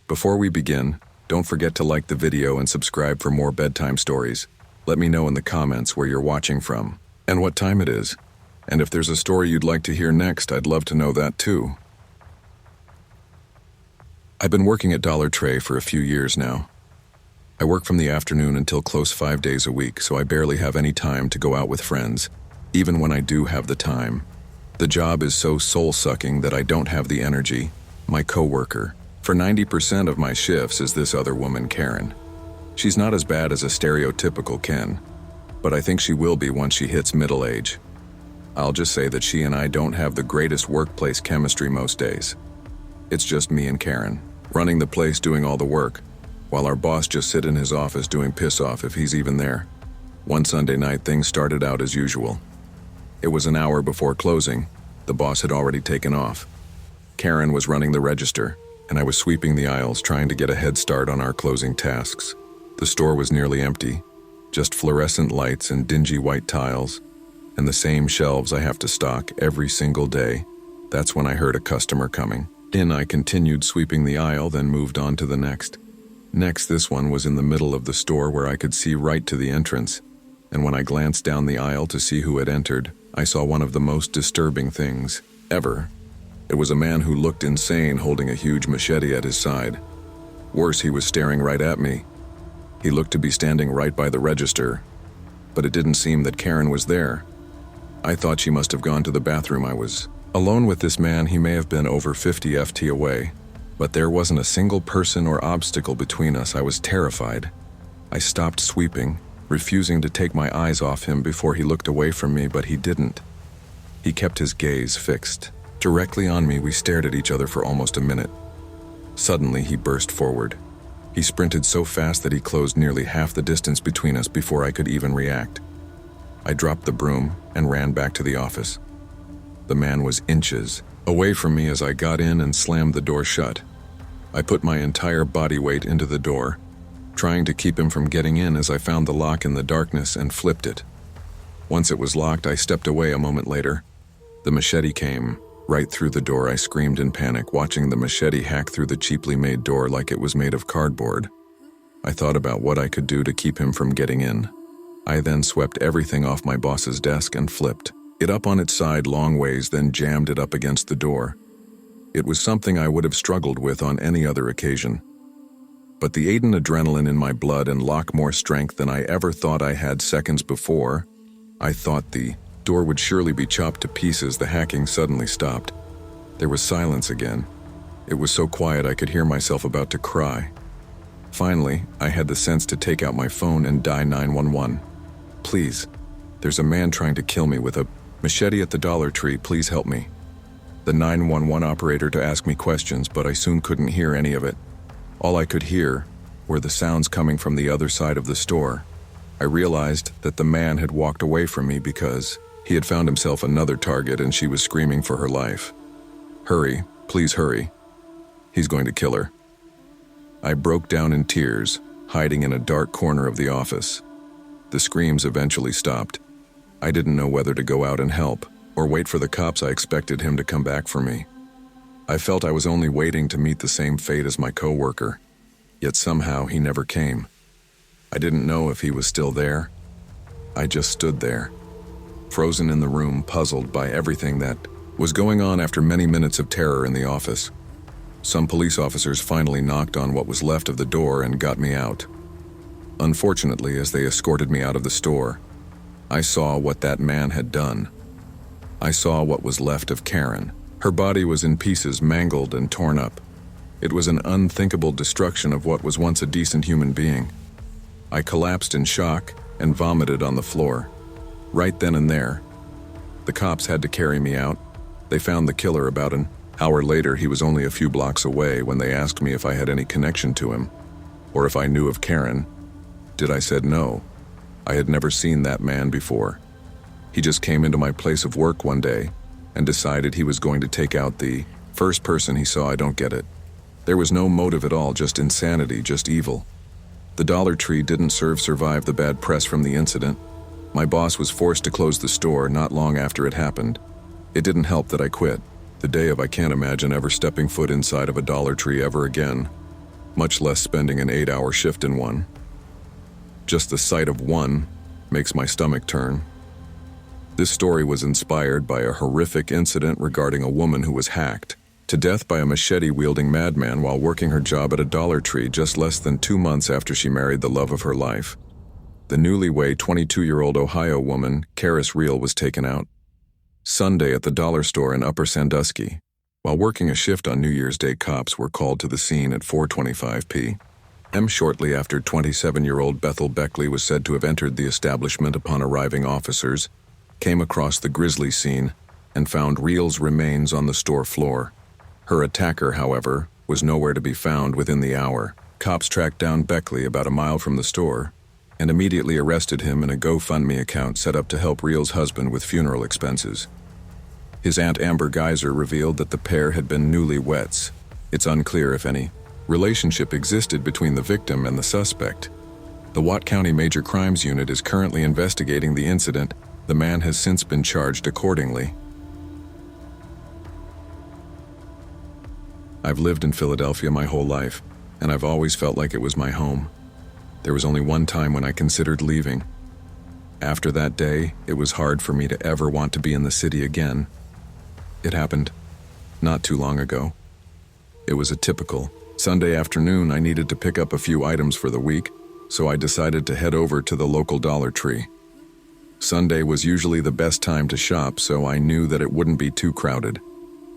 Before we begin, don't forget to like the video and subscribe for more bedtime stories. Let me know in the comments where you're watching from and what time it is. And if there's a story you'd like to hear next, I'd love to know that too. I've been working at Dollar Tree for a few years now. I work from the afternoon until close 5 days a week, so I barely have any time to go out with friends, even when I do have the time. The job is so soul-sucking that I don't have the energy. My coworker, for 90% of my shifts, is this other woman, Karen. She's not as bad as a stereotypical Ken, but I think she will be once she hits middle age. I'll just say that she and I don't have the greatest workplace chemistry most days. It's just me and Karen, running the place doing all the work, while our boss just sit in his office doing piss off if he's even there. One Sunday night, things started out as usual. It was an hour before closing. The boss had already taken off. Karen was running the register, and I was sweeping the aisles trying to get a head start on our closing tasks. The store was nearly empty, just fluorescent lights and dingy white tiles, and the same shelves I have to stock every single day. That's when I heard a customer coming. I continued sweeping the aisle, then moved on to the next. Next, this one was in the middle of the store where I could see right to the entrance, and when I glanced down the aisle to see who had entered, I saw one of the most disturbing things ever. It was a man who looked insane holding a huge machete at his side. Worse, he was staring right at me. He looked to be standing right by the register, but it didn't seem that Karen was there. I thought she must have gone to the bathroom. I was alone with this man. He may have been over 50 ft away, but there wasn't a single person or obstacle between us. I was terrified. I stopped sweeping, refusing to take my eyes off him before he looked away from me, but he didn't. He kept his gaze fixed directly on me. We stared at each other for almost a minute. Suddenly, he burst forward. He sprinted so fast that he closed nearly half the distance between us before I could even react. I dropped the broom and ran back to the office. The man was inches away from me as I got in and slammed the door shut. I put my entire body weight into the door, trying to keep him from getting in as I found the lock in the darkness and flipped it. Once it was locked, I stepped away a moment later. The machete came right through the door. I screamed in panic, watching the machete hack through the cheaply made door like it was made of cardboard. I thought about what I could do to keep him from getting in. I then swept everything off my boss's desk and flipped it up on its side long ways, then jammed it up against the door. It was something I would have struggled with on any other occasion. But the Aiden adrenaline in my blood and lock more strength than I ever thought I had seconds before. I thought the door would surely be chopped to pieces. The hacking suddenly stopped. There was silence again. It was so quiet I could hear myself about to cry. Finally, I had the sense to take out my phone and dial 911. Please, there's a man trying to kill me with a machete at the Dollar Tree. Please help me. The 911 operator to ask me questions, but I soon couldn't hear any of it. All I could hear were the sounds coming from the other side of the store. I realized that the man had walked away from me because he had found himself another target, and she was screaming for her life. Hurry, please hurry. He's going to kill her. I broke down in tears, hiding in a dark corner of the office. The screams eventually stopped. I didn't know whether to go out and help or wait for the cops. I expected him to come back for me. I felt I was only waiting to meet the same fate as my coworker, yet somehow he never came. I didn't know if he was still there. I just stood there, frozen in the room, puzzled by everything that was going on. After many minutes of terror in the office, some police officers finally knocked on what was left of the door and got me out. Unfortunately, as they escorted me out of the store, I saw what that man had done. I saw what was left of Karen. Her body was in pieces, mangled and torn up. It was an unthinkable destruction of what was once a decent human being. I collapsed in shock and vomited on the floor. Right then and there, the cops had to carry me out. They found the killer about an hour later. He was only a few blocks away. When they asked me if I had any connection to him, or if I knew of Karen, I said no. I had never seen that man before. He just came into my place of work one day and decided he was going to take out the first person he saw. I don't get it. There was no motive at all, just insanity, just evil. The Dollar Tree didn't survive the bad press from the incident. My boss was forced to close the store not long after it happened. It didn't help that I quit the day of. I can't imagine ever stepping foot inside of a Dollar Tree ever again. much less spending an 8-hour shift in one. Just the sight of one makes my stomach turn. This story was inspired by a horrific incident regarding a woman who was hacked to death by a machete-wielding madman while working her job at a Dollar Tree just less than 2 months after she married the love of her life. The newlywed 22-year-old Ohio woman, Karis Reel, was taken out Sunday at the dollar store in Upper Sandusky. While working a shift on New Year's Day, cops were called to the scene at 4:25 p.m. Shortly after, 27-year-old Bethel Beckley was said to have entered the establishment. Upon arriving, officers came across the grisly scene and found Reel's remains on the store floor. Her attacker, however, was nowhere to be found within the hour. Cops tracked down Beckley about a mile from the store and immediately arrested him in a GoFundMe account set up to help Reel's husband with funeral expenses. His aunt Amber Geyser revealed that the pair had been newlyweds. It's unclear if any relationship existed between the victim and the suspect. The Watt County Major Crimes Unit is currently investigating the incident. The man has since been charged accordingly. I've lived in Philadelphia my whole life, and I've always felt like it was my home. There was only one time when I considered leaving. After that day, it was hard for me to ever want to be in the city again. It happened not too long ago. It was a typical Sunday afternoon. I needed to pick up a few items for the week, so I decided to head over to the local Dollar Tree. Sunday was usually the best time to shop, so I knew that it wouldn't be too crowded.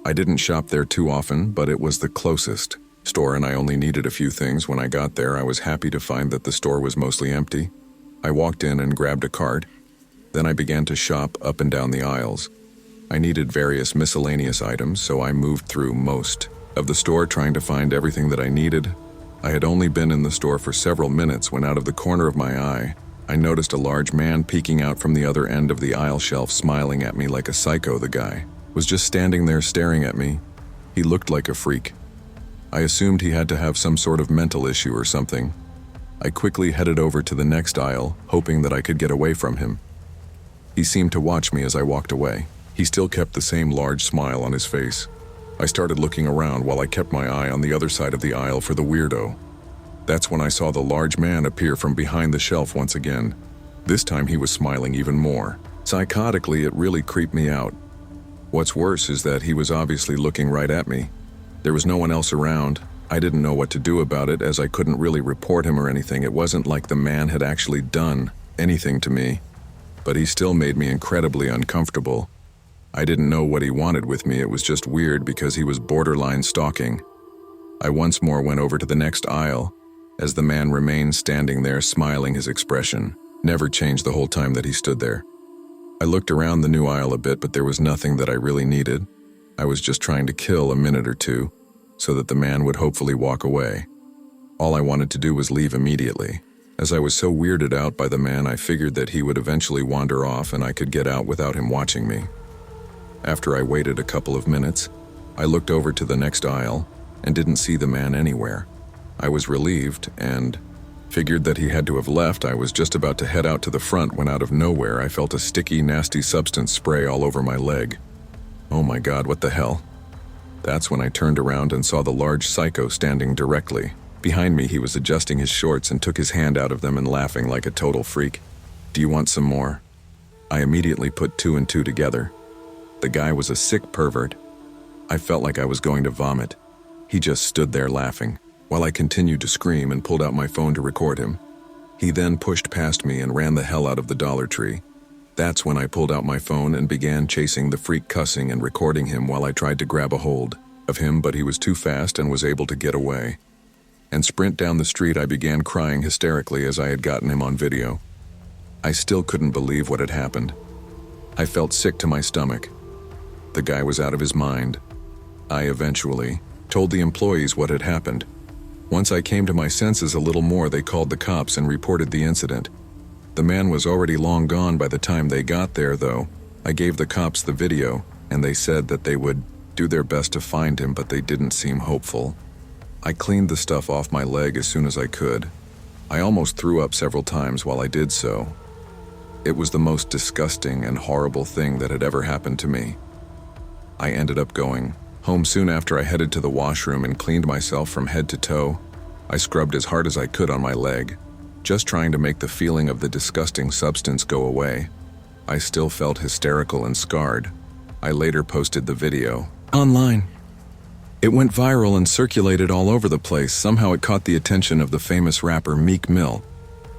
I didn't shop there too often, but it was the closest store and I only needed a few things. When I got there, I was happy to find that the store was mostly empty. I walked in and grabbed a cart. Then I began to shop up and down the aisles. I needed various miscellaneous items, so I moved through most of the store trying to find everything that I needed. I had only been in the store for several minutes when, out of the corner of my eye, I noticed a large man peeking out from the other end of the aisle shelf, smiling at me like a psycho. The guy was just standing there staring at me. He looked like a freak. I assumed he had to have some sort of mental issue or something. I quickly headed over to the next aisle, hoping that I could get away from him. He seemed to watch me as I walked away. He still kept the same large smile on his face. I started looking around while I kept my eye on the other side of the aisle for the weirdo. That's when I saw the large man appear from behind the shelf once again. This time he was smiling even more. Psychotically, it really creeped me out. What's worse is that he was obviously looking right at me. There was no one else around. I didn't know what to do about it, as I couldn't really report him or anything. It wasn't like the man had actually done anything to me, but he still made me incredibly uncomfortable. I didn't know what he wanted with me. It was just weird because he was borderline stalking. I once more went over to the next aisle, as the man remained standing there smiling. His expression never changed the whole time that he stood there. I looked around the new aisle a bit, but there was nothing that I really needed. I was just trying to kill a minute or two so that the man would hopefully walk away. All I wanted to do was leave immediately. As I was so weirded out by the man, I figured that he would eventually wander off and I could get out without him watching me. After I waited a couple of minutes, I looked over to the next aisle and didn't see the man anywhere. I was relieved and figured that he had to have left. I was just about to head out to the front when, out of nowhere, I felt a sticky, nasty substance spray all over my leg. Oh my God, what the hell? That's when I turned around and saw the large psycho standing directly behind me. He was adjusting his shorts and took his hand out of them and laughing like a total freak. "Do you want some more?" I immediately put two and two together. The guy was a sick pervert. I felt like I was going to vomit. He just stood there laughing, while I continued to scream and pulled out my phone to record him. He then pushed past me and ran the hell out of the Dollar Tree. That's when I pulled out my phone and began chasing the freak, cussing and recording him while I tried to grab a hold of him, but he was too fast and was able to get away. And sprint down the street. I began crying hysterically as I had gotten him on video. I still couldn't believe what had happened. I felt sick to my stomach. The guy was out of his mind. I eventually told the employees what had happened. Once I came to my senses a little more, they called the cops and reported the incident. The man was already long gone by the time they got there, though. I gave the cops the video, and they said that they would do their best to find him, but they didn't seem hopeful. I cleaned the stuff off my leg as soon as I could. I almost threw up several times while I did so. It was the most disgusting and horrible thing that had ever happened to me. I ended up going home soon after. I headed to the washroom and cleaned myself from head to toe. I scrubbed as hard as I could on my leg, just trying to make the feeling of the disgusting substance go away. I still felt hysterical and scarred. I later posted the video online. It went viral and circulated all over the place. Somehow it caught the attention of the famous rapper Meek Mill.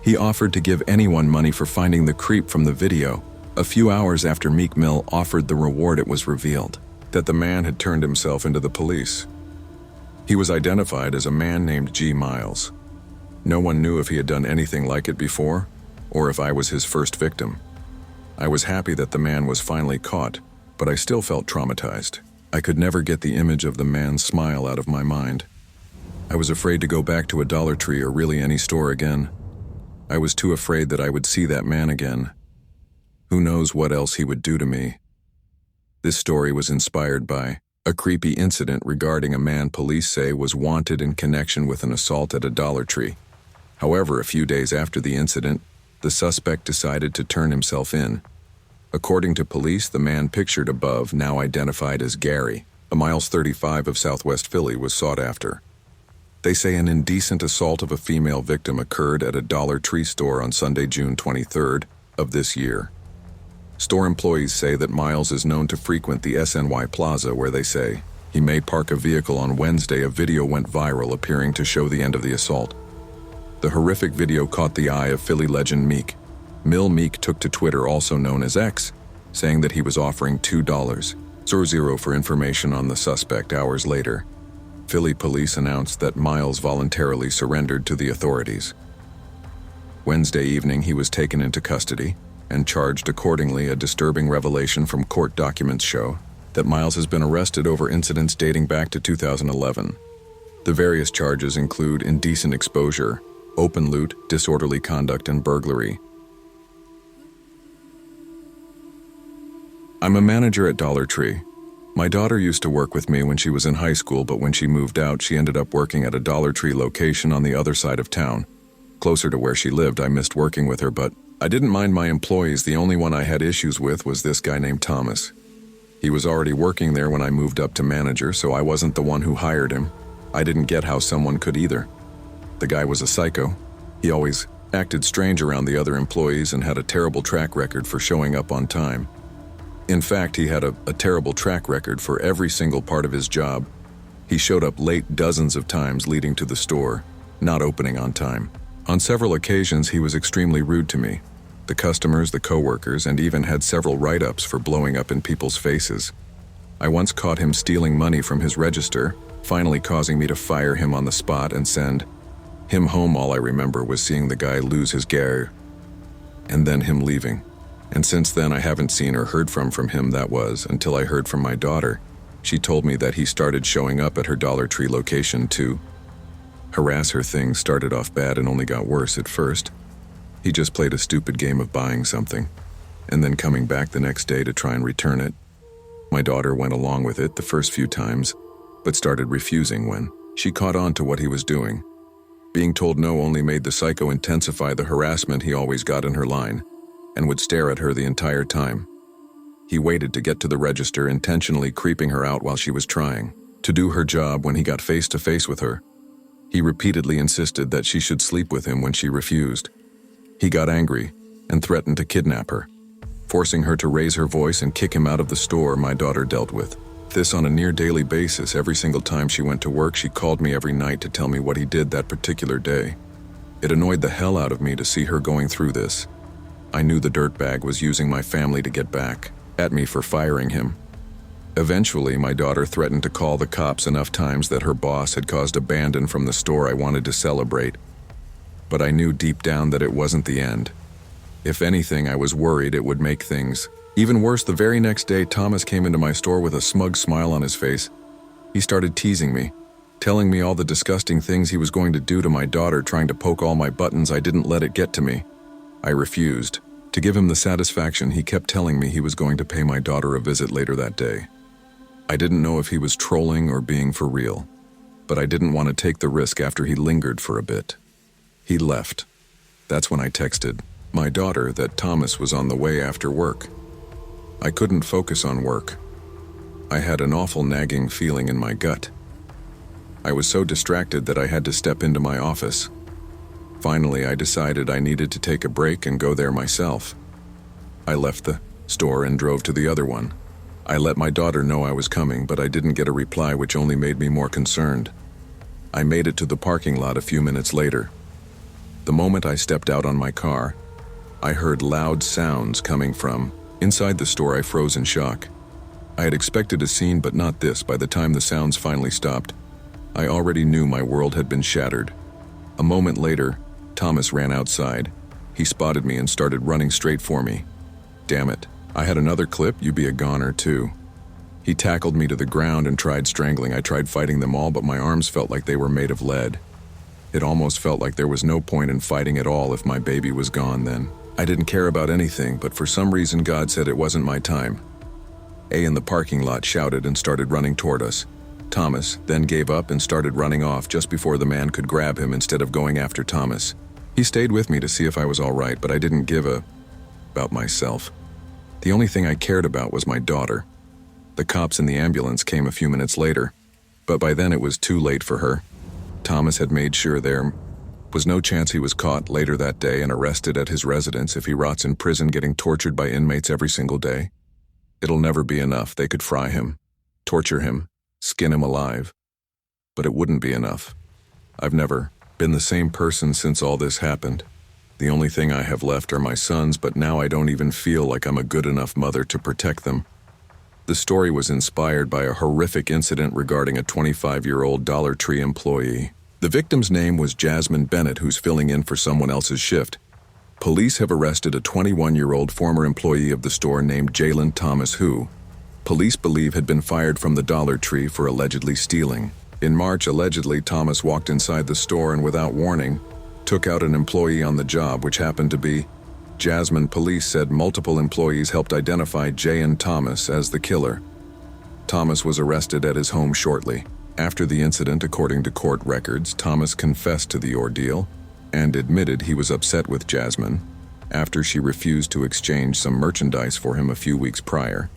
He offered to give anyone money for finding the creep from the video. A few hours after Meek Mill offered the reward, it was revealed that the man had turned himself into the police. He was identified as a man named G. Miles. No one knew if he had done anything like it before, or if I was his first victim. I was happy that the man was finally caught, but I still felt traumatized. I could never get the image of the man's smile out of my mind. I was afraid to go back to a Dollar Tree or really any store again. I was too afraid that I would see that man again. Who knows what else he would do to me? This story was inspired by a creepy incident regarding a man police say was wanted in connection with an assault at a Dollar Tree. However, a few days after the incident, the suspect decided to turn himself in. According to police, the man pictured above, now identified as Gary, a miles 35 of Southwest Philly, was sought after. They say an indecent assault of a female victim occurred at a Dollar Tree store on Sunday, June 23rd of this year. Store employees say that Miles is known to frequent the SNY Plaza, where they say he may park a vehicle. On Wednesday, a video went viral appearing to show the end of the assault. The horrific video caught the eye of Philly legend Meek. Meek took to Twitter, also known as X, saying that he was offering $2.00 for information on the suspect. Hours later, Philly police announced that Miles voluntarily surrendered to the authorities. Wednesday evening, he was taken into custody and charged accordingly. A disturbing revelation from court documents show that Miles has been arrested over incidents dating back to 2011. The various charges include indecent exposure, open loot, disorderly conduct, and burglary. I'm a manager at Dollar Tree. My daughter used to work with me when she was in high school, but when she moved out, she ended up working at a Dollar Tree location on the other side of town. Closer to where she lived, I missed working with her, but I didn't mind my employees. The only one I had issues with was this guy named Thomas. He was already working there when I moved up to manager, so I wasn't the one who hired him. I didn't get how someone could either. The guy was a psycho. He always acted strange around the other employees and had a terrible track record for showing up on time. In fact, he had a terrible track record for every single part of his job. He showed up late dozens of times, leading to the store not opening on time. On several occasions, he was extremely rude to me, the customers, the coworkers, and even had several write-ups for blowing up in people's faces. I once caught him stealing money from his register, finally causing me to fire him on the spot and send him home. All I remember was seeing the guy lose his gear and then him leaving. And since then, I haven't seen or heard from him. That was until I heard from my daughter. She told me that he started showing up at her Dollar Tree location to harass her. Things started off bad and only got worse at first. He just played a stupid game of buying something and then coming back the next day to try and return it. My daughter went along with it the first few times, but started refusing when she caught on to what he was doing. Being told no only made the psycho intensify the harassment. He always got in her line and would stare at her the entire time. He waited to get to the register, intentionally creeping her out while she was trying to do her job. When he got face to face with her, he repeatedly insisted that she should sleep with him when she refused. He got angry and threatened to kidnap her, forcing her to raise her voice and kick him out of the store. My daughter dealt with this on a near daily basis. Every single time she went to work, she called me every night to tell me what he did that particular day. It annoyed the hell out of me to see her going through this. I knew the dirtbag was using my family to get back at me for firing him. Eventually, my daughter threatened to call the cops enough times that her boss had caused abandon from the store. I wanted to celebrate, but I knew deep down that it wasn't the end. If anything, I was worried it would make things even worse. The very next day, Thomas came into my store with a smug smile on his face. He started teasing me, telling me all the disgusting things he was going to do to my daughter, trying to poke all my buttons. I didn't let it get to me. I refused. To give him the satisfaction, he kept telling me he was going to pay my daughter a visit later that day. I didn't know if he was trolling or being for real, but I didn't want to take the risk. After he lingered for a bit, he left. That's when I texted my daughter that Thomas was on the way after work. I couldn't focus on work. I had an awful nagging feeling in my gut. I was so distracted that I had to step into my office. Finally, I decided I needed to take a break and go there myself. I left the store and drove to the other one. I let my daughter know I was coming, but I didn't get a reply, which only made me more concerned. I made it to the parking lot a few minutes later. The moment I stepped out on my car, I heard loud sounds coming from inside the store. I froze in shock. I had expected a scene, but not this. By the time the sounds finally stopped, I already knew my world had been shattered. A moment later, Thomas ran outside. He spotted me and started running straight for me. Damn it, I had another clip, you'd be a goner too. He tackled me to the ground and tried strangling. I tried fighting them all, but my arms felt like they were made of lead. It almost felt like there was no point in fighting at all if my baby was gone then. I didn't care about anything, but for some reason God said it wasn't my time. A in the parking lot shouted and started running toward us. Thomas then gave up and started running off just before the man could grab him instead of going after Thomas. He stayed with me to see if I was all right, but I didn't give a about myself. The only thing I cared about was my daughter. The cops and the ambulance came a few minutes later, but by then it was too late for her. Thomas had made sure there was no chance he was caught later that day and arrested at his residence. If he rots in prison getting tortured by inmates every single day, it'll never be enough. They could fry him, torture him, skin him alive, but it wouldn't be enough. I've never been the same person since all this happened. The only thing I have left are my sons, but now I don't even feel like I'm a good enough mother to protect them. The story was inspired by a horrific incident regarding a 25-year-old Dollar Tree employee. The victim's name was Jasmine Bennett, who's filling in for someone else's shift. Police have arrested a 21-year-old former employee of the store named Jalen Thomas, who police believe had been fired from the Dollar Tree for allegedly stealing. In March, allegedly, Thomas walked inside the store and without warning, took out an employee on the job, which happened to be Jasmine. Police said multiple employees helped identify Jay and Thomas as the killer. Thomas was arrested at his home shortly. After the incident, according to court records, Thomas confessed to the ordeal and admitted he was upset with Jasmine after she refused to exchange some merchandise for him a few weeks prior.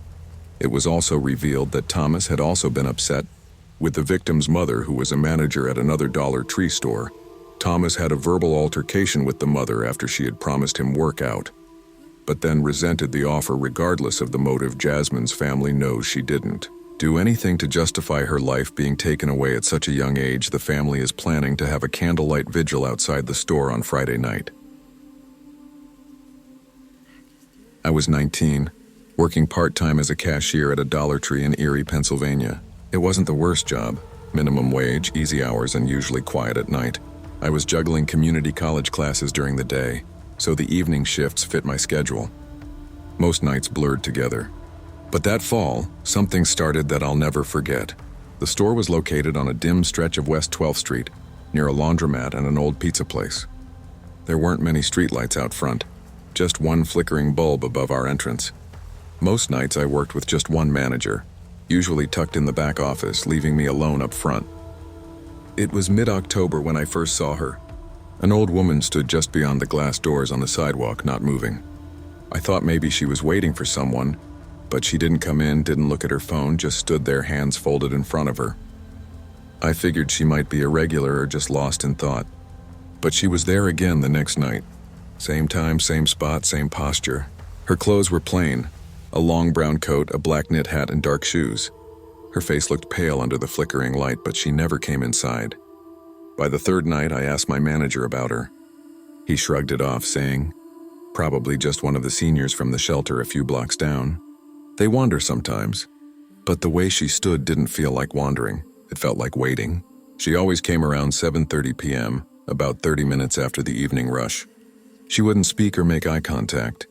It was also revealed that Thomas had also been upset with the victim's mother, who was a manager at another Dollar Tree store. Thomas had a verbal altercation with the mother after she had promised him work out, but then resented the offer regardless of the motive. Jasmine's family knows she didn't do anything to justify her life being taken away at such a young age. The family is planning to have a candlelight vigil outside the store on Friday night. I was 19, working part-time as a cashier at a Dollar Tree in Erie, Pennsylvania. It wasn't the worst job, minimum wage, easy hours, and usually quiet at night. I was juggling community college classes during the day, so the evening shifts fit my schedule. Most nights blurred together. But that fall, something started that I'll never forget. The store was located on a dim stretch of West 12th Street, near a laundromat and an old pizza place. There weren't many streetlights out front, just one flickering bulb above our entrance. Most nights I worked with just one manager, usually tucked in the back office, leaving me alone up front. It was mid-October when I first saw her. An old woman stood just beyond the glass doors on the sidewalk, not moving. I thought maybe she was waiting for someone, but she didn't come in, didn't look at her phone, just stood there, hands folded in front of her. I figured she might be irregular or just lost in thought. But she was there again the next night. Same time, same spot, same posture. Her clothes were plain, a long brown coat, a black knit hat, and dark shoes. Her face looked pale under the flickering light, but she never came inside. By the third night, I asked my manager about her. He shrugged it off, saying, "Probably just one of the seniors from the shelter a few blocks down. They wander sometimes." But the way she stood didn't feel like wandering. It felt like waiting. She always came around 7:30 p.m., about 30 minutes after the evening rush. She wouldn't speak or make eye contact,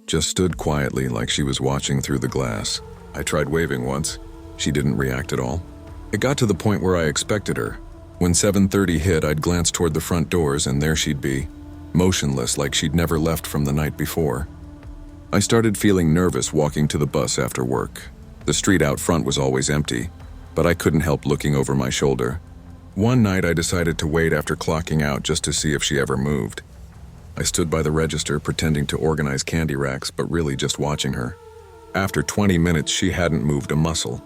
just stood quietly like she was watching through the glass. I tried waving once. She didn't react at all. It got to the point where I expected her. When 7:30 hit, I'd glance toward the front doors, and there she'd be, motionless like she'd never left from the night before. I started feeling nervous walking to the bus after work. The street out front was always empty, but I couldn't help looking over my shoulder. One night I decided to wait after clocking out just to see if she ever moved. I stood by the register pretending to organize candy racks, but really just watching her. After 20 minutes, she hadn't moved a muscle.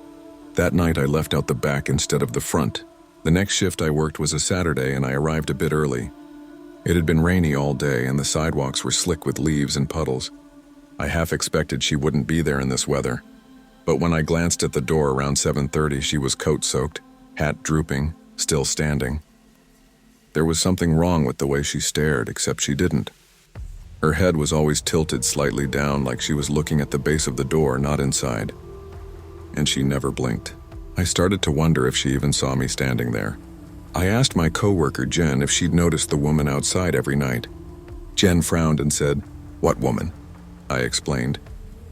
That night I left out the back instead of the front. The next shift I worked was a Saturday and I arrived a bit early. It had been rainy all day and the sidewalks were slick with leaves and puddles. I half expected she wouldn't be there in this weather. But when I glanced at the door around 7:30, she was coat-soaked, hat drooping, still standing. There was something wrong with the way she stared, except she didn't. Her head was always tilted slightly down like she was looking at the base of the door, not inside. And she never blinked. I started to wonder if she even saw me standing there. I asked my coworker Jen if she'd noticed the woman outside every night. Jen frowned and said, "What woman?" I explained,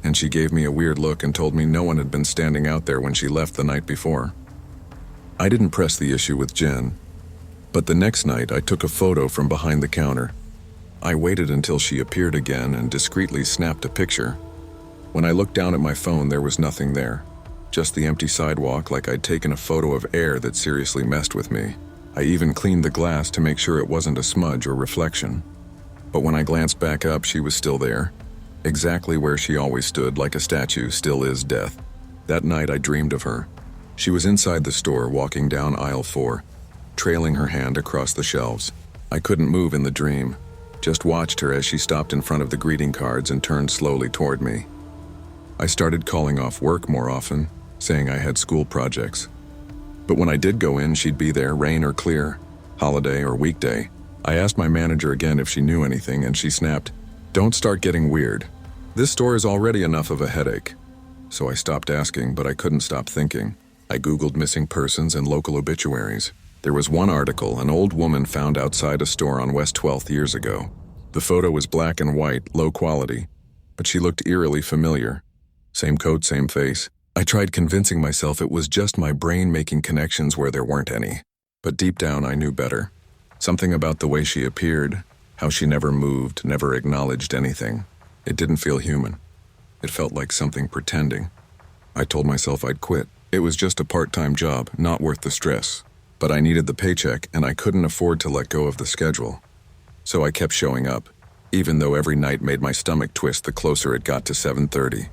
and she gave me a weird look and told me no one had been standing out there when she left the night before. I didn't press the issue with Jen, but the next night I took a photo from behind the counter. I waited until she appeared again and discreetly snapped a picture. When I looked down at my phone, there was nothing there, just the empty sidewalk, like I'd taken a photo of air that seriously messed with me. I even cleaned the glass to make sure it wasn't a smudge or reflection. But when I glanced back up, she was still there, exactly where she always stood, like a statue, still is death. That night I dreamed of her. She was inside the store, walking down aisle 4, trailing her hand across the shelves. I couldn't move in the dream, just watched her as she stopped in front of the greeting cards and turned slowly toward me. I started calling off work more often, saying I had school projects. But when I did go in, she'd be there, rain or clear, holiday or weekday. I asked my manager again if she knew anything, and she snapped, "Don't start getting weird. This store is already enough of a headache." So I stopped asking, but I couldn't stop thinking. I Googled missing persons and local obituaries. There was one article, an old woman found outside a store on West 12th years ago. The photo was black and white, low quality, but she looked eerily familiar. Same coat, same face. I tried convincing myself it was just my brain making connections where there weren't any. But deep down I knew better. Something about the way she appeared, how she never moved, never acknowledged anything. It didn't feel human. It felt like something pretending. I told myself I'd quit. It was just a part-time job, not worth the stress. But I needed the paycheck and I couldn't afford to let go of the schedule. So I kept showing up, even though every night made my stomach twist the closer it got to 7:30.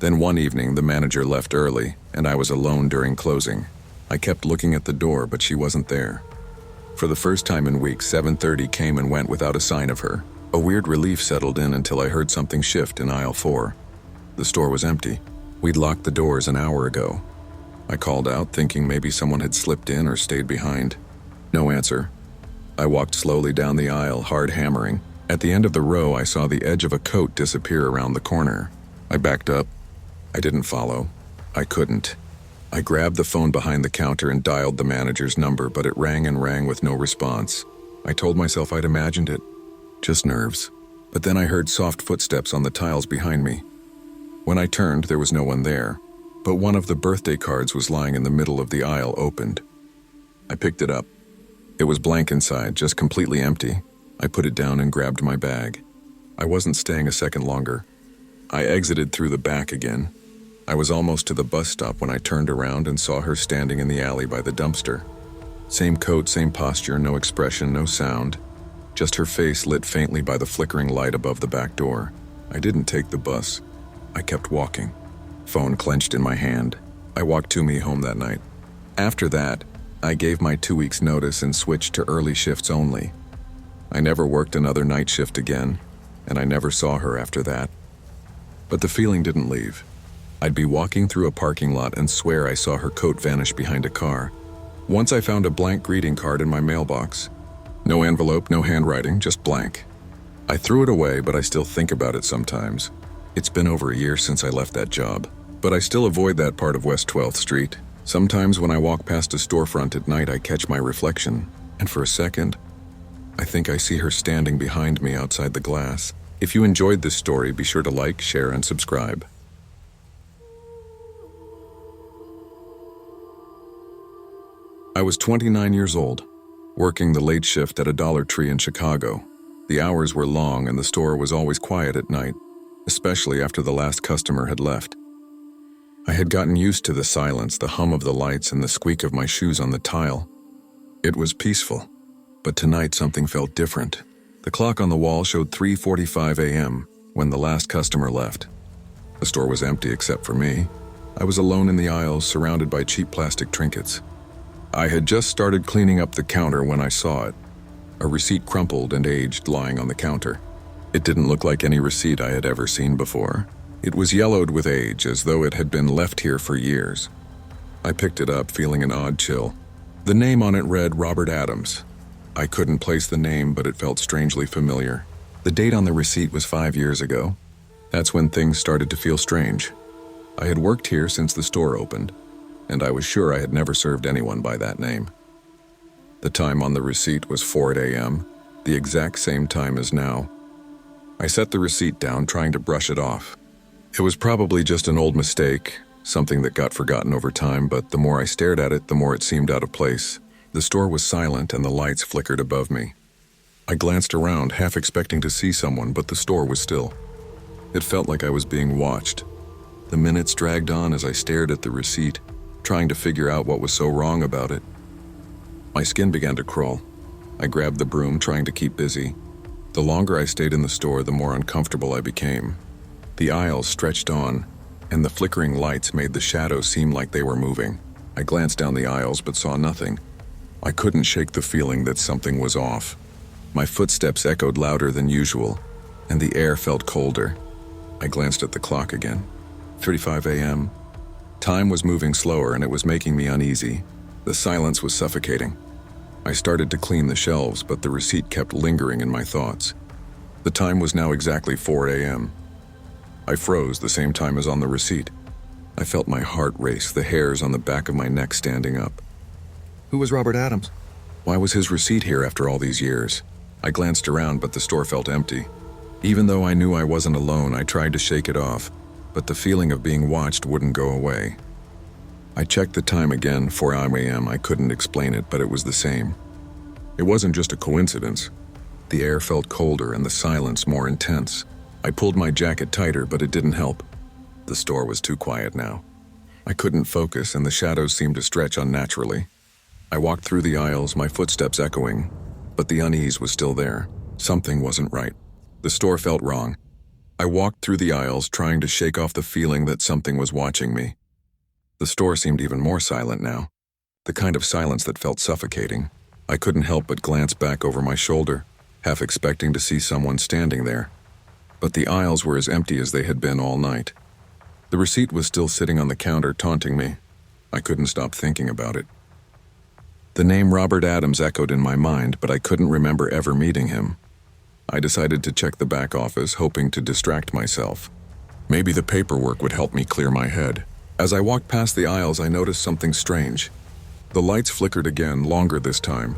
Then one evening, the manager left early, and I was alone during closing. I kept looking at the door, but she wasn't there. For the first time in weeks, 7:30 came and went without a sign of her. A weird relief settled in until I heard something shift in aisle 4. The store was empty. We'd locked the doors an hour ago. I called out, thinking maybe someone had slipped in or stayed behind. No answer. I walked slowly down the aisle, hard hammering. At the end of the row, I saw the edge of a coat disappear around the corner. I backed up. I didn't follow. I couldn't. I grabbed the phone behind the counter and dialed the manager's number, but it rang and rang with no response. I told myself I'd imagined it. Just nerves. But then I heard soft footsteps on the tiles behind me. When I turned, there was no one there, but one of the birthday cards was lying in the middle of the aisle, opened. I picked it up. It was blank inside, just completely empty. I put it down and grabbed my bag. I wasn't staying a second longer. I exited through the back again. I was almost to the bus stop when I turned around and saw her standing in the alley by the dumpster. Same coat, same posture, no expression, no sound. Just her face lit faintly by the flickering light above the back door. I didn't take the bus. I kept walking. Phone clenched in my hand. I walked to me home that night. After that, I gave my 2 weeks notice and switched to early shifts only. I never worked another night shift again, and I never saw her after that. But the feeling didn't leave. I'd be walking through a parking lot and swear I saw her coat vanish behind a car. Once I found a blank greeting card in my mailbox. No envelope, no handwriting, just blank. I threw it away, but I still think about it sometimes. It's been over a year since I left that job, but I still avoid that part of West 12th Street. Sometimes when I walk past a storefront at night, I catch my reflection, and for a second, I think I see her standing behind me outside the glass. If you enjoyed this story, be sure to like, share, and subscribe. I was 29 years old, working the late shift at a Dollar Tree in Chicago. The hours were long and the store was always quiet at night, especially after the last customer had left. I had gotten used to the silence, the hum of the lights, and the squeak of my shoes on the tile. It was peaceful, but tonight something felt different. The clock on the wall showed 3:45 a.m. when the last customer left. The store was empty except for me. I was alone in the aisles, surrounded by cheap plastic trinkets. I had just started cleaning up the counter when I saw it. A receipt crumpled and aged lying on the counter. It didn't look like any receipt I had ever seen before. It was yellowed with age, as though it had been left here for years. I picked it up, feeling an odd chill. The name on it read Robert Adams. I couldn't place the name, but it felt strangely familiar. The date on the receipt was 5 years ago. That's when things started to feel strange. I had worked here since the store opened, and I was sure I had never served anyone by that name. The time on the receipt was 4 a.m., the exact same time as now. I set the receipt down, trying to brush it off. It was probably just an old mistake, something that got forgotten over time, but the more I stared at it, the more it seemed out of place. The store was silent and the lights flickered above me. I glanced around, half expecting to see someone, but the store was still. It felt like I was being watched. The minutes dragged on as I stared at the receipt, trying to figure out what was so wrong about it. My skin began to crawl. I grabbed the broom, trying to keep busy. The longer I stayed in the store, the more uncomfortable I became. The aisles stretched on, and the flickering lights made the shadows seem like they were moving. I glanced down the aisles but saw nothing. I couldn't shake the feeling that something was off. My footsteps echoed louder than usual, and the air felt colder. I glanced at the clock again. 3:35 a.m. Time was moving slower, and it was making me uneasy. The silence was suffocating. I started to clean the shelves, but the receipt kept lingering in my thoughts. The time was now exactly 4 a.m. I froze the same time as on the receipt. I felt my heart race, the hairs on the back of my neck standing up. Who was Robert Adams? Why was his receipt here after all these years? I glanced around, but the store felt empty. Even though I knew I wasn't alone, I tried to shake it off, but the feeling of being watched wouldn't go away. I checked the time again, 4 a.m. I couldn't explain it, but it was the same. It wasn't just a coincidence. The air felt colder and the silence more intense. I pulled my jacket tighter, but it didn't help. The store was too quiet now. I couldn't focus, and the shadows seemed to stretch unnaturally. I walked through the aisles, my footsteps echoing, but the unease was still there. Something wasn't right. The store felt wrong. I walked through the aisles, trying to shake off the feeling that something was watching me. The store seemed even more silent now, the kind of silence that felt suffocating. I couldn't help but glance back over my shoulder, half expecting to see someone standing there. But the aisles were as empty as they had been all night. The receipt was still sitting on the counter, taunting me. I couldn't stop thinking about it. The name Robert Adams echoed in my mind, but I couldn't remember ever meeting him. I decided to check the back office, hoping to distract myself. Maybe the paperwork would help me clear my head. As I walked past the aisles, I noticed something strange. The lights flickered again, longer this time.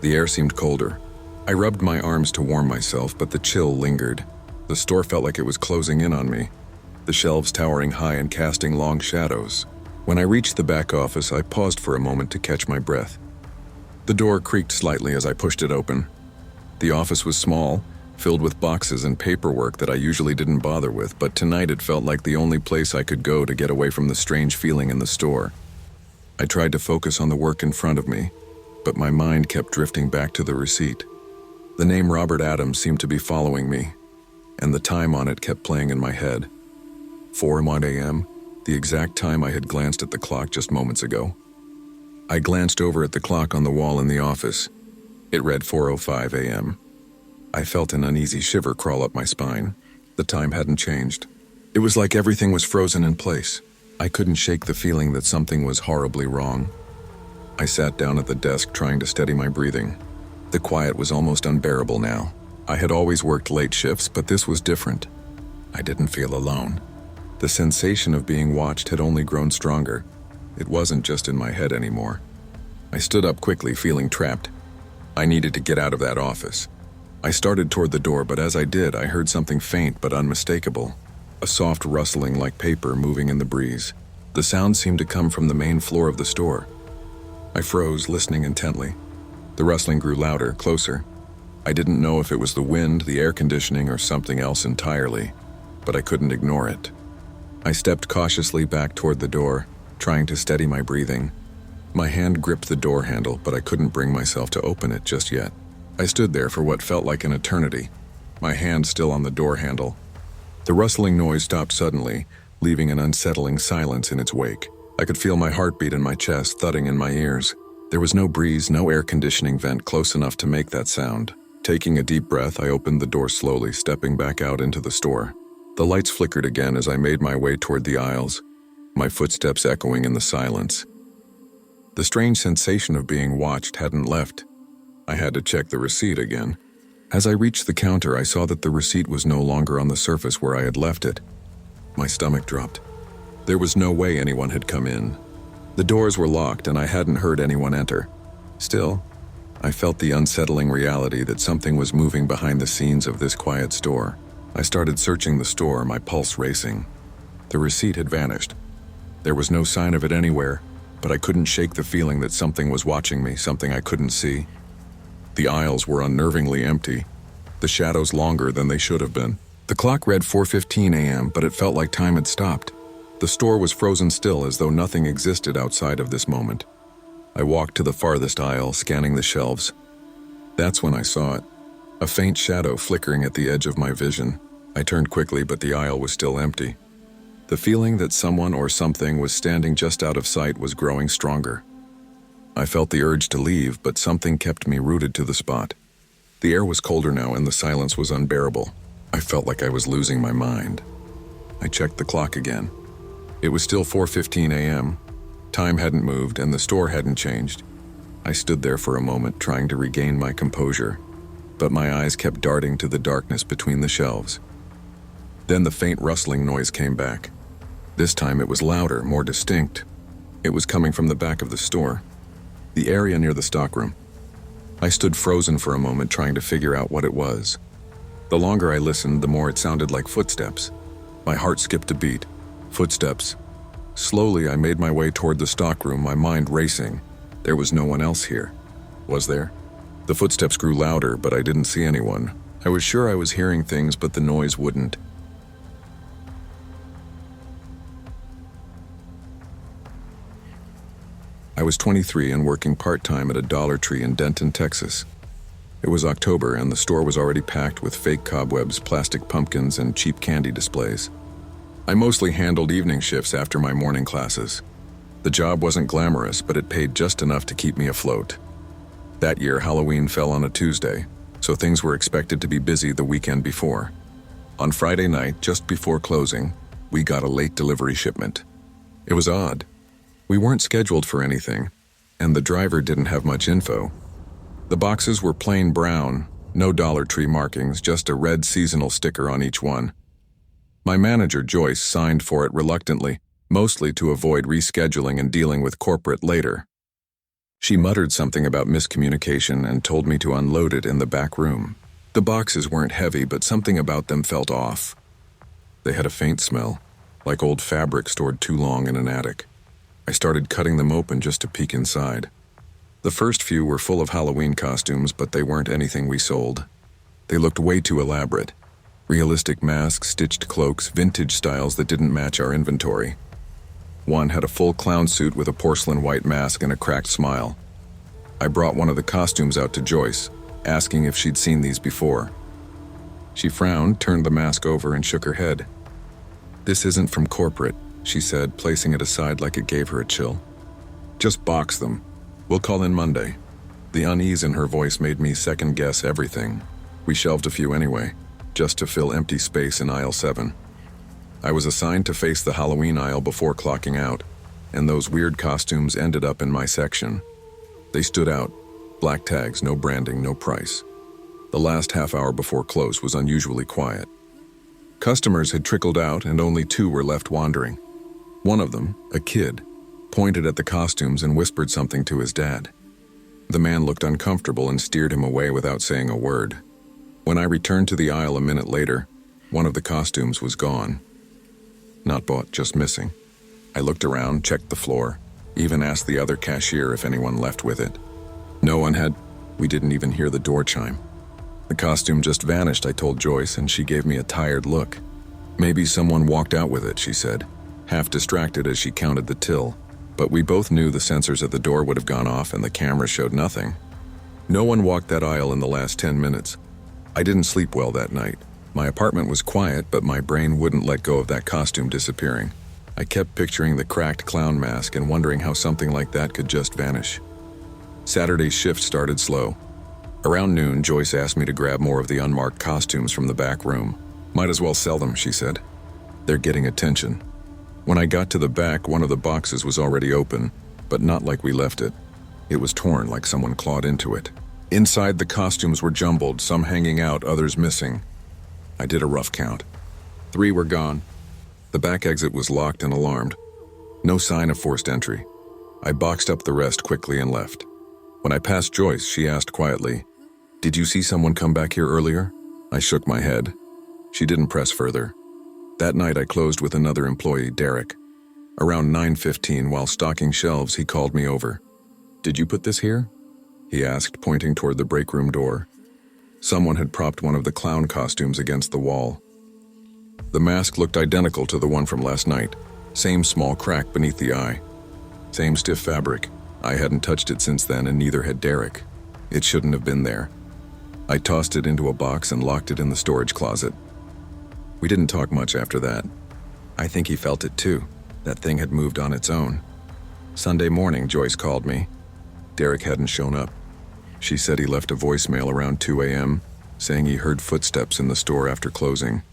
The air seemed colder. I rubbed my arms to warm myself, but the chill lingered. The store felt like it was closing in on me, the shelves towering high and casting long shadows. When I reached the back office, I paused for a moment to catch my breath. The door creaked slightly as I pushed it open. The office was small, filled with boxes and paperwork that I usually didn't bother with, but tonight it felt like the only place I could go to get away from the strange feeling in the store. I tried to focus on the work in front of me, but my mind kept drifting back to the receipt. The name Robert Adams seemed to be following me, and the time on it kept playing in my head. 4:01 a.m., the exact time I had glanced at the clock just moments ago. I glanced over at the clock on the wall in the office. It read 4:05 a.m. I felt an uneasy shiver crawl up my spine. The time hadn't changed. It was like everything was frozen in place. I couldn't shake the feeling that something was horribly wrong. I sat down at the desk, trying to steady my breathing. The quiet was almost unbearable now. I had always worked late shifts, but this was different. I didn't feel alone. The sensation of being watched had only grown stronger. It wasn't just in my head anymore. I stood up quickly, feeling trapped. I needed to get out of that office. I started toward the door, but as I did, I heard something faint but unmistakable. A soft rustling like paper moving in the breeze. The sound seemed to come from the main floor of the store. I froze, listening intently. The rustling grew louder, closer. I didn't know if it was the wind, the air conditioning, or something else entirely, but I couldn't ignore it. I stepped cautiously back toward the door, trying to steady my breathing. My hand gripped the door handle, but I couldn't bring myself to open it just yet. I stood there for what felt like an eternity, my hand still on the door handle. The rustling noise stopped suddenly, leaving an unsettling silence in its wake. I could feel my heartbeat in my chest, thudding in my ears. There was no breeze, no air conditioning vent close enough to make that sound. Taking a deep breath, I opened the door slowly, stepping back out into the store. The lights flickered again as I made my way toward the aisles, my footsteps echoing in the silence. The strange sensation of being watched hadn't left. I had to check the receipt again. As I reached the counter, I saw that the receipt was no longer on the surface where I had left it. My stomach dropped. There was no way anyone had come in. The doors were locked and I hadn't heard anyone enter. Still, I felt the unsettling reality that something was moving behind the scenes of this quiet store. I started searching the store, my pulse racing. The receipt had vanished. There was no sign of it anywhere, but I couldn't shake the feeling that something was watching me, something I couldn't see. The aisles were unnervingly empty, the shadows longer than they should have been. The clock read 4:15 a.m., but it felt like time had stopped. The store was frozen still, as though nothing existed outside of this moment. I walked to the farthest aisle, scanning the shelves. That's when I saw it, a faint shadow flickering at the edge of my vision. I turned quickly, but the aisle was still empty. The feeling that someone or something was standing just out of sight was growing stronger. I felt the urge to leave, but something kept me rooted to the spot. The air was colder now, and the silence was unbearable. I felt like I was losing my mind. I checked the clock again. It was still 4:15 a.m. Time hadn't moved, and the store hadn't changed. I stood there for a moment, trying to regain my composure, but my eyes kept darting to the darkness between the shelves. Then the faint rustling noise came back. This time it was louder, more distinct. It was coming from the back of the store, the area near the stockroom. I stood frozen for a moment, trying to figure out what it was. The longer I listened, the more it sounded like footsteps. My heart skipped a beat. Footsteps. Slowly, I made my way toward the stockroom, my mind racing. There was no one else here. Was there? The footsteps grew louder, but I didn't see anyone. I was sure I was hearing things, but the noise wouldn't. I was 23 and working part-time at a Dollar Tree in Denton, Texas. It was October, and the store was already packed with fake cobwebs, plastic pumpkins, and cheap candy displays. I mostly handled evening shifts after my morning classes. The job wasn't glamorous, but it paid just enough to keep me afloat. That year, Halloween fell on a Tuesday, so things were expected to be busy the weekend before. On Friday night, just before closing, we got a late delivery shipment. It was odd. We weren't scheduled for anything, and the driver didn't have much info. The boxes were plain brown, no Dollar Tree markings, just a red seasonal sticker on each one. My manager, Joyce, signed for it reluctantly, mostly to avoid rescheduling and dealing with corporate later. She muttered something about miscommunication and told me to unload it in the back room. The boxes weren't heavy, but something about them felt off. They had a faint smell, like old fabric stored too long in an attic. I started cutting them open just to peek inside. The first few were full of Halloween costumes, but they weren't anything we sold. They looked way too elaborate. Realistic masks, stitched cloaks, vintage styles that didn't match our inventory. One had a full clown suit with a porcelain white mask and a cracked smile. I brought one of the costumes out to Joyce, asking if she'd seen these before. She frowned, turned the mask over, and shook her head. "This isn't from corporate," she said, placing it aside like it gave her a chill. "Just box them. We'll call in Monday." The unease in her voice made me second-guess everything. We shelved a few anyway, just to fill empty space in aisle 7. I was assigned to face the Halloween aisle before clocking out, and those weird costumes ended up in my section. They stood out. Black tags, no branding, no price. The last half hour before close was unusually quiet. Customers had trickled out, and only 2 were left wandering. One of them, a kid, pointed at the costumes and whispered something to his dad. The man looked uncomfortable and steered him away without saying a word. When I returned to the aisle a minute later, one of the costumes was gone. Not bought, just missing. I looked around, checked the floor, even asked the other cashier if anyone left with it. No one had. We didn't even hear the door chime. The costume just vanished, I told Joyce, and she gave me a tired look. "Maybe someone walked out with it," she said, half distracted as she counted the till. But we both knew the sensors at the door would have gone off and the camera showed nothing. No one walked that aisle in the last 10 minutes. I didn't sleep well that night. My apartment was quiet, but my brain wouldn't let go of that costume disappearing. I kept picturing the cracked clown mask and wondering how something like that could just vanish. Saturday's shift started slow. Around noon, Joyce asked me to grab more of the unmarked costumes from the back room. Might as well sell them, she said. They're getting attention. When I got to the back, one of the boxes was already open, but not like we left it. It was torn like someone clawed into it. Inside, the costumes were jumbled, some hanging out, others missing. I did a rough count. 3 were gone. The back exit was locked and alarmed. No sign of forced entry. I boxed up the rest quickly and left. When I passed Joyce, she asked quietly, "Did you see someone come back here earlier?" I shook my head. She didn't press further. That night I closed with another employee, Derek. Around 9:15, while stocking shelves, he called me over. "Did you put this here?" he asked, pointing toward the break room door. Someone had propped one of the clown costumes against the wall. The mask looked identical to the one from last night. Same small crack beneath the eye. Same stiff fabric. I hadn't touched it since then, and neither had Derek. It shouldn't have been there. I tossed it into a box and locked it in the storage closet. We didn't talk much after that. I think he felt it too. That thing had moved on its own. Sunday morning, Joyce called me. Derek hadn't shown up. She said he left a voicemail around 2 a.m., saying he heard footsteps in the store after closing.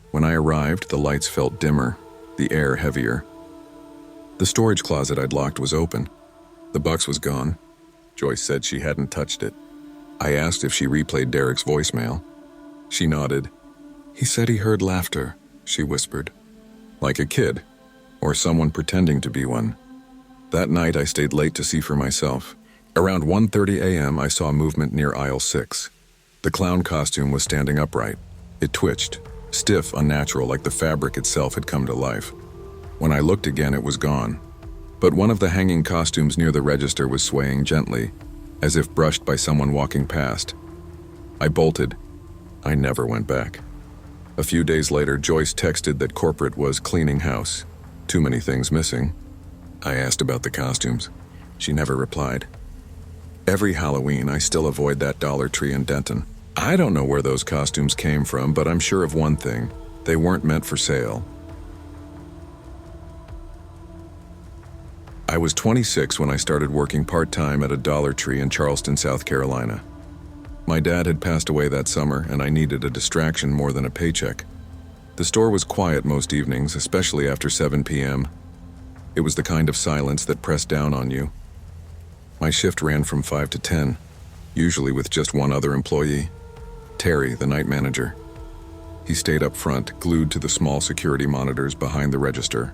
When I arrived, the lights felt dimmer, the air heavier. The storage closet I'd locked was open. The box was gone. Joyce said she hadn't touched it. I asked if she replayed Derek's voicemail. She nodded. "He said he heard laughter," she whispered. "Like a kid, or someone pretending to be one." That night I stayed late to see for myself. Around 1:30 a.m. I saw movement near aisle 6. The clown costume was standing upright. It twitched, stiff, unnatural, like the fabric itself had come to life. When I looked again, it was gone. But one of the hanging costumes near the register was swaying gently, as if brushed by someone walking past. I bolted. I never went back. A few days later, Joyce texted that corporate was cleaning house. Too many things missing. I asked about the costumes. She never replied. Every Halloween, I still avoid that Dollar Tree in Denton. I don't know where those costumes came from, but I'm sure of one thing. They weren't meant for sale. I was 26 when I started working part-time at a Dollar Tree in Charleston, South Carolina. My dad had passed away that summer, and I needed a distraction more than a paycheck. The store was quiet most evenings, especially after 7 p.m. It was the kind of silence that pressed down on you. My shift ran from 5 to 10, usually with just one other employee, Terry, the night manager. He stayed up front, glued to the small security monitors behind the register.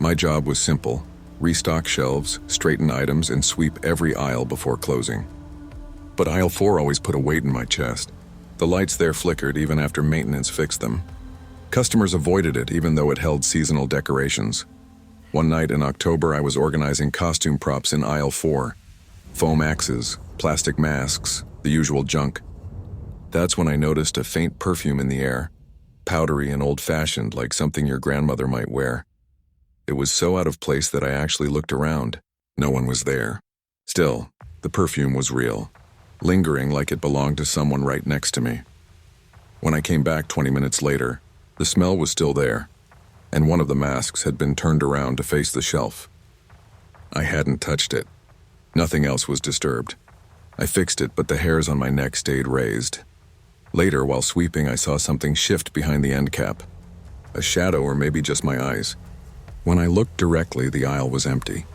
My job was simple: restock shelves, straighten items, and sweep every aisle before closing. But aisle 4 always put a weight in my chest. The lights there flickered even after maintenance fixed them. Customers avoided it even though it held seasonal decorations. One night in October, I was organizing costume props in aisle 4. Foam axes, plastic masks, the usual junk. That's when I noticed a faint perfume in the air, powdery and old-fashioned, like something your grandmother might wear. It was so out of place that I actually looked around. No one was there. Still, the perfume was real, lingering like it belonged to someone right next to me. When I came back 20 minutes later, the smell was still there, and one of the masks had been turned around to face the shelf. I hadn't touched it. Nothing else was disturbed. I fixed it, but the hairs on my neck stayed raised. Later, while sweeping, I saw something shift behind the end cap. A shadow, or maybe just my eyes. When I looked directly, the aisle was empty,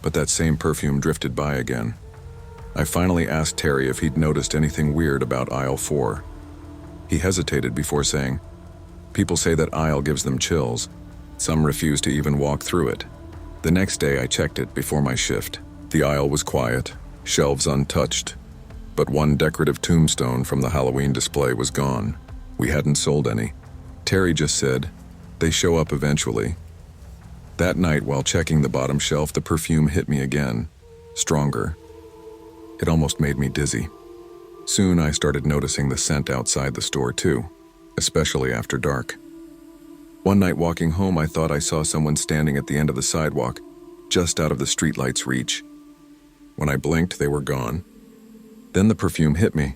but that same perfume drifted by again. I finally asked Terry if he'd noticed anything weird about aisle 4. He hesitated before saying, "People say that aisle gives them chills. Some refuse to even walk through it." The next day, I checked it before my shift. The aisle was quiet, shelves untouched, but one decorative tombstone from the Halloween display was gone. We hadn't sold any. Terry just said, "They show up eventually." That night, while checking the bottom shelf, the perfume hit me again, stronger. It almost made me dizzy. Soon I started noticing the scent outside the store too, especially after dark. One night walking home, I thought I saw someone standing at the end of the sidewalk, just out of the streetlight's reach. When I blinked, they were gone. Then the perfume hit me.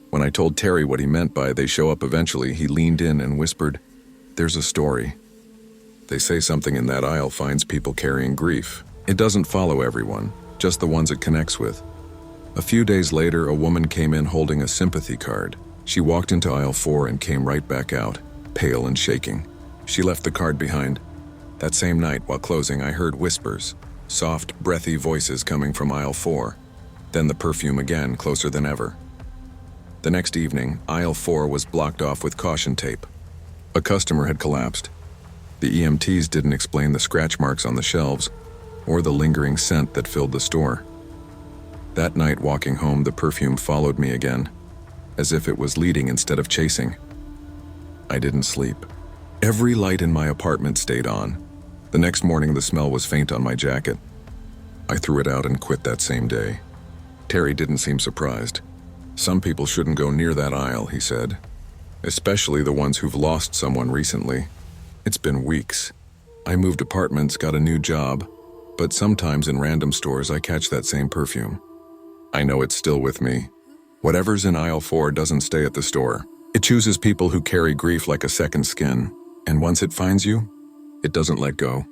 When I told Terry what he meant by "they show up eventually," he leaned in and whispered, "There's a story. They say something in that aisle finds people carrying grief. It doesn't follow everyone, just the ones it connects with. A few days later, a woman came in holding a sympathy card. She walked into aisle 4 and came right back out, pale and shaking. She left the card behind. That same night, while closing, I heard whispers, soft, breathy voices coming from aisle 4. Then the perfume again, closer than ever. The next evening, aisle 4 was blocked off with caution tape. A customer had collapsed. The EMTs didn't explain the scratch marks on the shelves or the lingering scent that filled the store. That night, walking home, the perfume followed me again, as if it was leading instead of chasing. I didn't sleep. Every light in my apartment stayed on. The next morning, the smell was faint on my jacket. I threw it out and quit that same day. Terry didn't seem surprised. Some people shouldn't go near that aisle, he said, especially the ones who've lost someone recently. It's been weeks. I moved apartments, got a new job, but sometimes in random stores I catch that same perfume. I know it's still with me. Whatever's in aisle 4 doesn't stay at the store. It chooses people who carry grief like a second skin, and once it finds you, it doesn't let go.